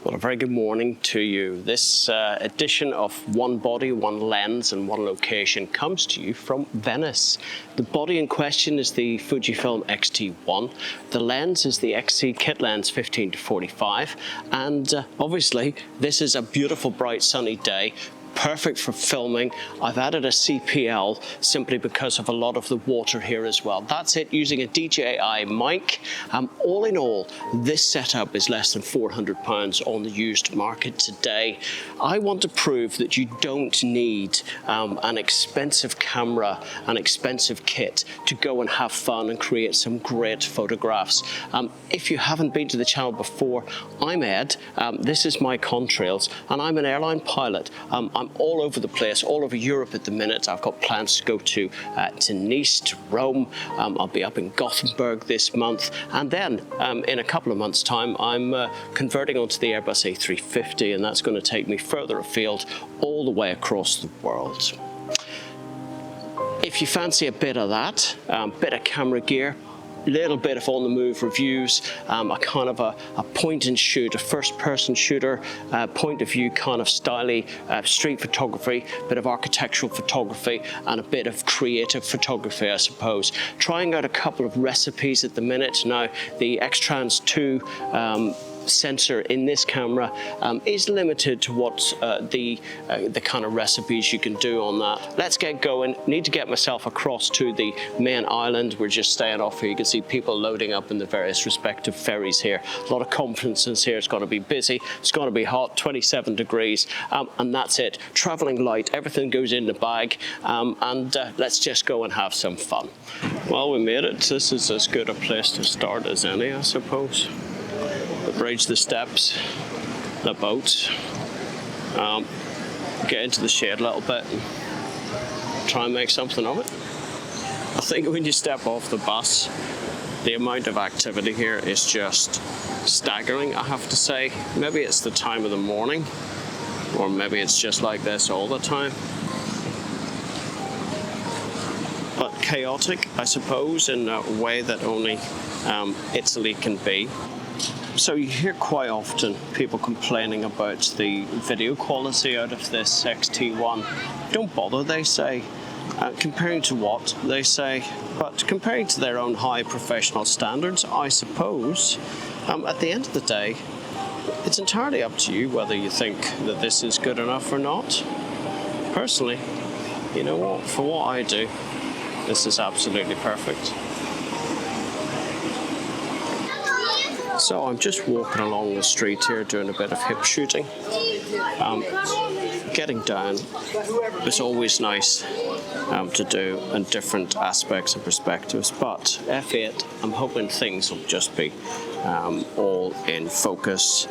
Well, a very good morning to you. This edition of One Body, One Lens and One Location comes to you from Venice. The body in question is the Fujifilm X-T1. The lens is the XC kit lens 15 to 45. And obviously, this is a beautiful, bright, sunny day. Perfect for filming. I've added a CPL simply because of a lot of the water here as well. That's it, using a DJI mic. All in all, this setup is less than £400 on the used market today. I want to prove that you don't need an expensive camera, an expensive kit to go and have fun and create some great photographs. If you haven't been to the channel before, I'm Ed. This is my contrails, and I'm an airline pilot. I'm all over the place, all over Europe at the minute. I've got plans to go to Nice, to Rome. I'll be up in Gothenburg this month. And then in a couple of months' time, I'm converting onto the Airbus A350, and that's going to take me further afield all the way across the world. If you fancy a bit of that, bit of camera gear, little bit of on-the-move reviews, a kind of a point and shoot, a first-person shooter, point of view kind of styly, street photography, bit of architectural photography, and a bit of creative photography, I suppose. Trying out a couple of recipes at the minute. Now, the X-Trans 2 sensor in this camera is limited to what the kind of recipes you can do on that. Let's get going. Need to get myself across to the main island. We're just staying off here. You can see people loading up in the various respective ferries here. A lot of conferences here. It's going to be busy. It's going to be hot, 27 degrees, and that's it. Traveling light. Everything goes in the bag, and let's just go and have some fun. Well, we made it. This is as good a place to start as any, I suppose. The bridge, the steps, the boat. Get into the shade a little bit and try and make something of it. I think when you step off the bus, the amount of activity here is just staggering, I have to say. Maybe it's the time of the morning, or maybe it's just like this all the time. But chaotic, I suppose, in a way that only Italy can be. So you hear quite often people complaining about the video quality out of this X-T1. Don't bother, they say. Comparing to what, they say. But comparing to their own high professional standards, I suppose, at the end of the day, it's entirely up to you whether you think that this is good enough or not. Personally, you know what, for what I do, this is absolutely perfect. So I'm just walking along the street here doing a bit of hip shooting. Getting down is always nice to do in different aspects and perspectives, but F8, I'm hoping things will just be all in focus.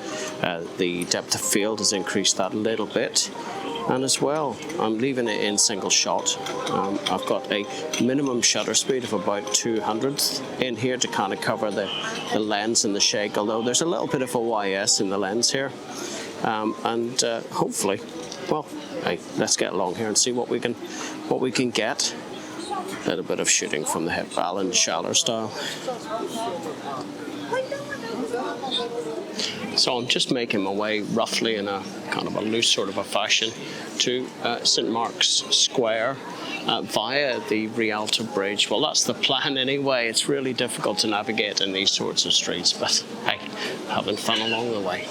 The depth of field has increased that a little bit. And as well, I'm leaving it in single shot. I've got a minimum shutter speed of about 200th in here to kind of cover the lens and the shake, although there's a little bit of OIS in the lens here. And hopefully, well, hey, let's get along here and see what we can get. A little bit of shooting from the hip, Alan Schaller style. So I'm just making my way roughly in a kind of a loose sort of a fashion to St. Mark's Square via the Rialto Bridge. Well, that's the plan anyway. It's really difficult to navigate in these sorts of streets, but hey, having fun along the way.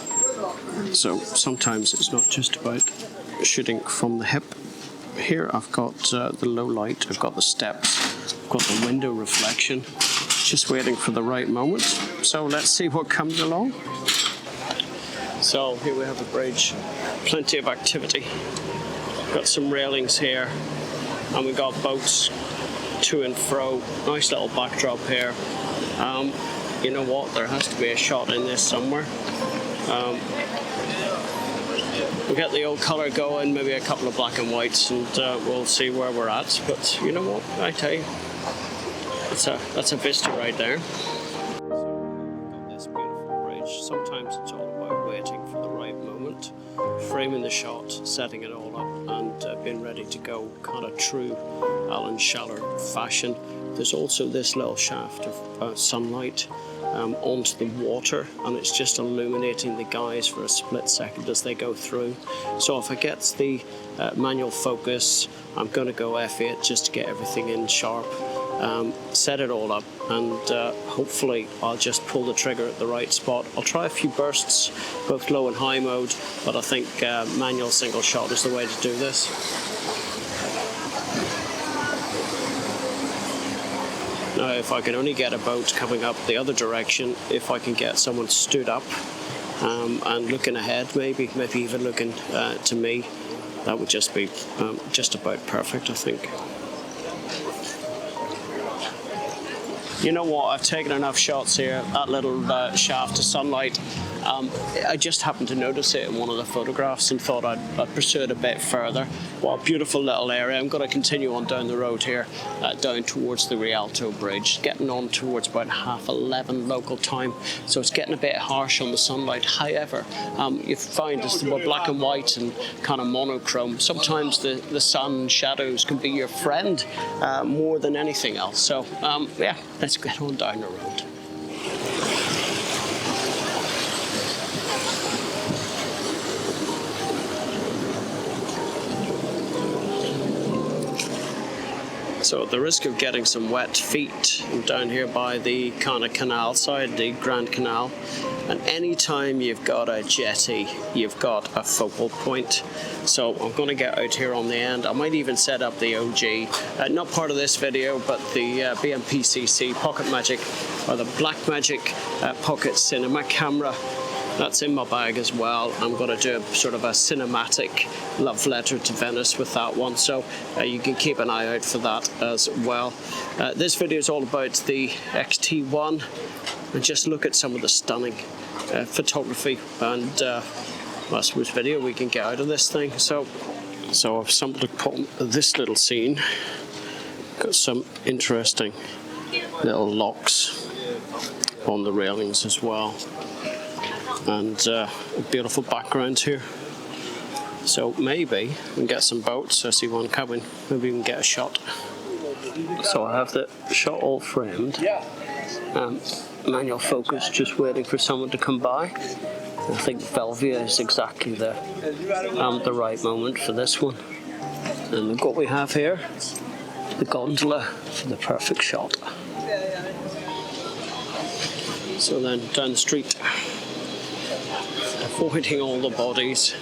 So sometimes it's not just about shooting from the hip. Here I've got the low light, I've got the steps, I've got the window reflection, just waiting for the right moment. So let's see what comes along. So here we have the bridge, plenty of activity. Got some railings here, and we've got boats to and fro. Nice little backdrop here. You know what, there has to be a shot in this somewhere. We'll get the old colour going, maybe a couple of black and whites, and we'll see where we're at. But you know what, I tell you, that's a vista right there. This beautiful bridge. Sometimes it's all about waiting for the right moment, framing the shot, setting it all up, and being ready to go, kind of true Alan Shaller fashion. There's also this little shaft of sunlight onto the water, and it's just illuminating the guys for a split second as they go through. So if I get the manual focus, I'm going to go F8 just to get everything in sharp, set it all up, and hopefully I'll just pull the trigger at the right spot. I'll try a few bursts, both low and high mode, but I think manual single shot is the way to do this. Now, if I can only get a boat coming up the other direction, if I can get someone stood up and looking ahead, maybe even looking to me, that would just be just about perfect, I think. You know what, I've taken enough shots here, that little shaft of sunlight. I just happened to notice it in one of the photographs and thought I'd pursue it a bit further. Well, beautiful little area. I'm going to continue on down the road here, down towards the Rialto Bridge, getting on towards about 11:30 local time, so it's getting a bit harsh on the sunlight. However, you find as the black and white and kind of monochrome, sometimes the sun shadows can be your friend more than anything else. So yeah, let's get on down the road. So at the risk of getting some wet feet, I'm down here by the kind of canal side, the Grand Canal, and anytime you've got a jetty, you've got a focal point. So I'm going to get out here on the end. I might even set up the OG, not part of this video, but the BMPCC Pocket Magic, or the Blackmagic Pocket Cinema camera. That's in my bag as well. I'm going to do a sort of a cinematic love letter to Venice with that one, so you can keep an eye out for that as well. This video is all about the X-T1, and just look at some of the stunning photography and I suppose video we can get out of this thing. So I've stumbled upon this little scene. Got some interesting little locks on the railings as well, and a beautiful background here. So maybe we can get some boats. I see one coming. Maybe we can get a shot. So I have the shot all framed. Manual focus, just waiting for someone to come by. I think Velvia is exactly the right moment for this one. And look what we have here, the gondola for the perfect shot. So then down the street, avoiding all the bodies,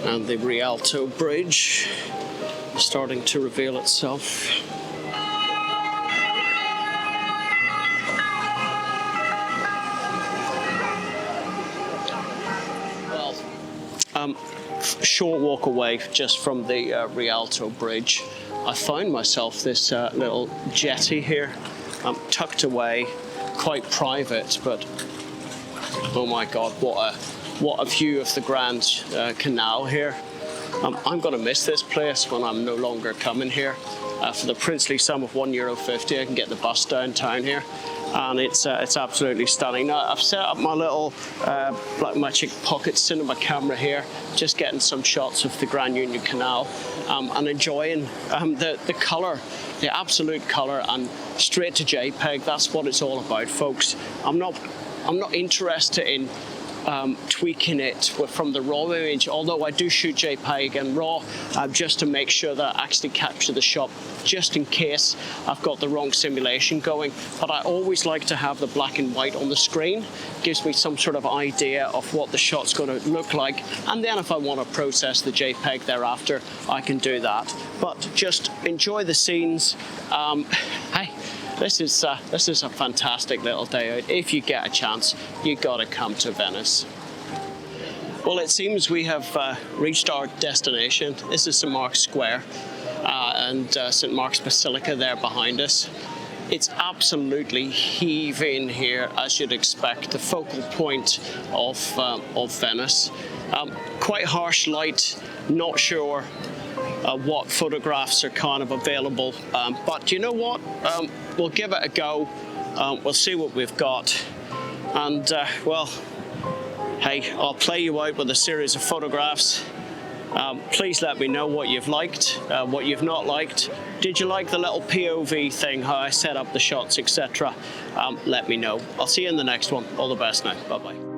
and the Rialto Bridge starting to reveal itself. Short walk away just from the Rialto Bridge, I found myself this little jetty here, tucked away, quite private, but oh my god, what a view of the Grand Canal here. I'm going to miss this place when I'm no longer coming here. For the princely sum of €1.50, I can get the bus downtown here, and it's absolutely stunning. Now I've set up my little Blackmagic Pocket Cinema camera here, just getting some shots of the Grand Union Canal, and enjoying the colour, the absolute colour, and straight to JPEG. That's what it's all about, folks. I'm not interested in tweaking it from the raw image, although I do shoot JPEG and RAW just to make sure that I actually capture the shot, just in case I've got the wrong simulation going. But I always like to have the black and white on the screen. Gives me some sort of idea of what the shot's going to look like, and then if I want to process the JPEG thereafter, I can do that. But just enjoy the scenes. Hey, this is a fantastic little day out. If you get a chance, you got to come to Venice. Well, it seems we have reached our destination. This is St. Mark's Square and St. Mark's Basilica there behind us. It's absolutely heaving here, as you'd expect, the focal point of Venice. Quite harsh light, not sure what photographs are kind of available, but you know what, we'll give it a go. We'll see what we've got, and well, Hey, I'll play you out with a series of photographs. Please let me know what you've liked, what you've not liked. Did you like the little POV thing, how I set up the shots, etc.? Let me know. I'll see you in the next one. All the best now. Bye-bye.